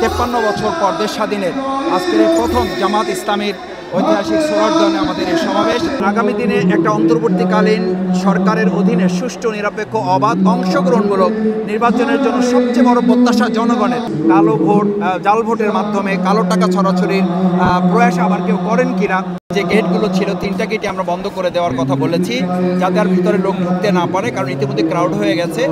53 বছর পর দেশ স্বাধীনের আজকের প্রথম জামাত ইসলামীর ঐতিহাসিক সোহরাওয়ার্দী আমাদের এই সমাবেশ আগামী দিনে একটা অন্তর্বর্তীকালীন সরকারের অধীনে সুষ্ঠু নিরপেক্ষ অবাধ অংশগ্রহণমূলক নির্বাচনের জন্য সবচেয়ে বড় প্রত্যাশা জনগণের। কালো ভোট, জাল ভোটের মাধ্যমে কালো টাকা ছড়াছড়ির প্রয়াস আবার কেউ করেন কিনা। যে গেটগুলো ছিল 3টা গেটে আমরা বন্ধ করে দেওয়ার কথা বলেছি, যাতে আর ভিতরে লোক ঢুকতে না পারে, কারণ ইতিমধ্যে ক্রাউড হয়ে গেছে।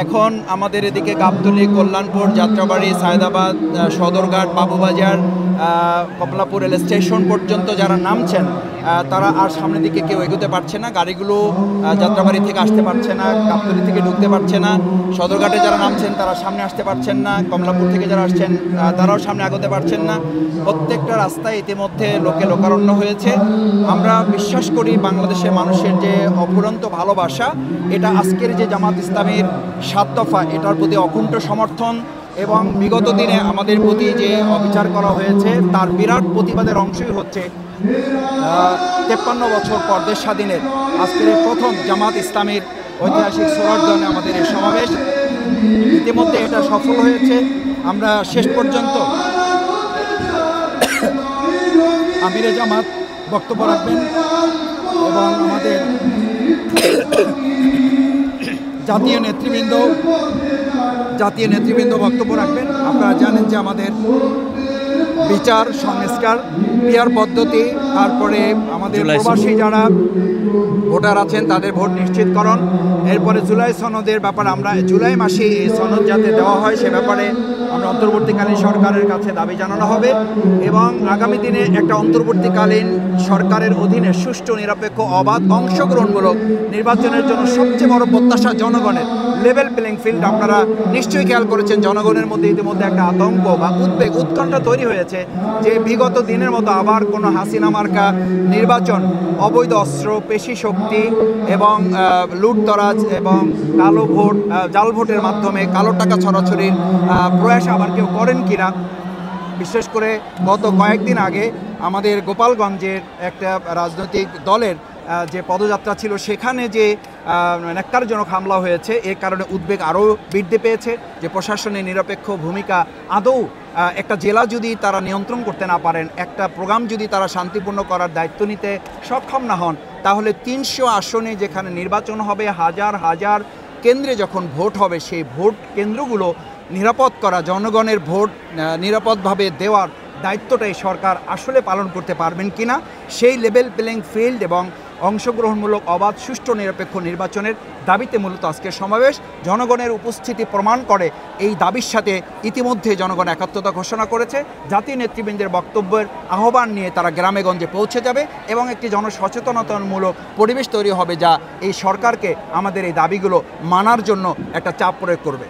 এখন আমাদের এদিকে গাবতলী, কল্যাণপুর, যাত্রাবাড়ি, সায়দাবাদ, সদরঘাট, বাবুবাজার, কমলাপুর রেল স্টেশন পর্যন্ত যারা নামছেন তারা আর সামনের দিকে কেউ এগোতে পারছে না। গাড়িগুলো যাত্রাবাড়ি থেকে আসতে পারছে না, গাবতলী থেকে ঢুকতে পারছে না। সদরঘাটে যারা নামছেন তারা সামনে আসতে পারছেন না, কমলাপুর থেকে যারা আসছেন তারাও সামনে এগোতে পারছেন না। প্রত্যেকটা রাস্তায় ইতিমধ্যে লোকে লোকারণ্য হয়েছে। আমরা বিশ্বাস করি বাংলাদেশের মানুষের যে অফুরন্ত ভালোবাসা, এটা আজকের যে জামাত ইসলামীর 7 দফা, এটার প্রতি অকুণ্ঠ সমর্থন এবং বিগত দিনে আমাদের প্রতি যে অবিচার করা হয়েছে তার বিরাট প্রতিবাদের অংশই হচ্ছে 53 বছর পর দেশ স্বাধীনের আজকের প্রথম জামাত ইসলামীর ঐতিহাসিক সোহরাওয়ার্দী আমাদের এই সমাবেশ। ইতিমধ্যে এটা সফল হয়েছে। আমরা শেষ পর্যন্ত আমিরে জামাত বক্তব্য রাখবেন এবং আমাদের জাতীয় নেতৃবৃন্দ বক্তব্য রাখবেন। আপনারা জানেন যে আমাদের বিচার সংস্কার, পিয়ার পদ্ধতি, তারপরে আমাদের প্রবাসী যারা ভোটার আছেন তাদের ভোট নিশ্চিতকরণ, এরপরে জুলাই সনদের ব্যাপারে আমরা জুলাই মাসে এই সনদ যাতে দেওয়া হয় সে ব্যাপারে আমরা অন্তর্বর্তীকালীন সরকারের কাছে দাবি জানানো হবে এবং আগামী দিনে একটা অন্তর্বর্তীকালীন সরকারের অধীনে সুষ্ঠু নিরপেক্ষ অবাধ অংশগ্রহণমূলক নির্বাচনের জন্য সবচেয়ে বড় প্রত্যাশা জনগণের। লেভেল প্লেইং ফিল্ড আপনারা নিশ্চয়ই খেয়াল করেছেন, জনগণের মধ্যে ইতিমধ্যে একটা আতঙ্ক বা উদ্বেগ, উৎকণ্ঠা তৈরি হয়েছে যে বিগত দিনের মতো আবার কোনো হাসিনা মার্কা নির্বাচন অবৈধ অস্ত্র, পেশি শক্তি এবং লুটতরাজ এবং কালো ভোট, জাল ভোটের মাধ্যমে কালো টাকা ছড়াছড়ির প্রয়াস আবার কেউ করেন কিনা। বিশেষ করে গত কয়েকদিন আগে আমাদের গোপালগঞ্জের একটা রাজনৈতিক দলের যে পদযাত্রা ছিল সেখানে যে ন্যাক্কারজনক হামলা হয়েছে, এর কারণে উদ্বেগ আরও বৃদ্ধি পেয়েছে যে প্রশাসনের নিরপেক্ষ ভূমিকা আদৌ একটা জেলা যদি তারা নিয়ন্ত্রণ করতে না পারেন, একটা প্রোগ্রাম যদি তারা শান্তিপূর্ণ করার দায়িত্ব নিতে সক্ষম না হন, তাহলে 300 আসনে যেখানে নির্বাচন হবে, হাজার হাজার কেন্দ্রে যখন ভোট হবে, সেই ভোট কেন্দ্রগুলো নিরাপদ করা, জনগণের ভোট নিরাপদভাবে দেওয়ার দায়িত্বটাই সরকার আসলে পালন করতে পারবেন কিনা, সেই লেভেল প্লেইং ফিল্ড এবং অংশগ্রহণমূলক অবাধ সুষ্ঠু নিরপেক্ষ নির্বাচনের দাবিতে মূলত আজকের সমাবেশ। জনগণের উপস্থিতি প্রমাণ করে এই দাবির সাথে ইতিমধ্যে জনগণ একাত্মতা ঘোষণা করেছে। জাতীয় নেতৃবৃন্দের বক্তব্যের আহ্বান নিয়ে তারা গ্রামে গঞ্জে পৌঁছে যাবে এবং একটি জনসচেতনতামূলক পরিবেশ তৈরি হবে যা এই সরকারকে আমাদের এই দাবিগুলো মানার জন্য একটা চাপ প্রয়োগ করবে।